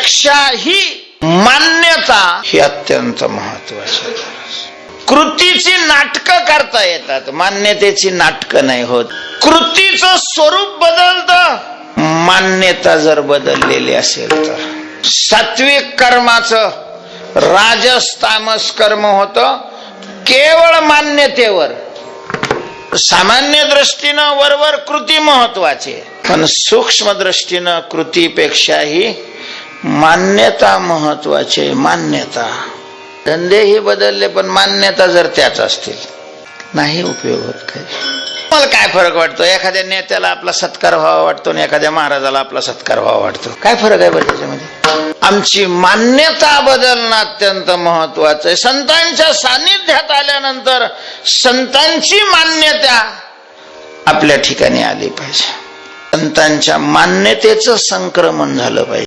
कृतीपेक्षाही मान्यता ही अत्यंत महत्वाची. कृतीची नाटकं करता येतात, मान्यतेची नाटकं नाही होत. कृतीचं स्वरूप बदलतं, मान्यता जर बदललेली असेल तर. सात्विक कर्माचं राजस तामस कर्म होतं केवळ मान्यतेवर. सामान्य दृष्टीनं वरवर कृती महत्वाची, पण सूक्ष्म दृष्टीनं कृतीपेक्षाही मान्यता महत्वाची. मान्यता. धंदेही बदलले पण मान्यता जर त्याच असतील नाही उपयोग होत. काही मला काय फरक वाटतो, एखाद्या नेत्याला आपला सत्कार व्हावा वाटतो आणि एखाद्या महाराजाला आपला सत्कार व्हावा वाटतो. काय फरक आहे बरं त्याच्यामध्ये? आमची मान्यता बदलणं अत्यंत महत्वाचं आहे. संतांच्या सानिध्यात आल्यानंतर संतांची मान्यता आपल्या ठिकाणी आली पाहिजे. संतांच्या मान्यतेचं संक्रमण झालं पाहिजे.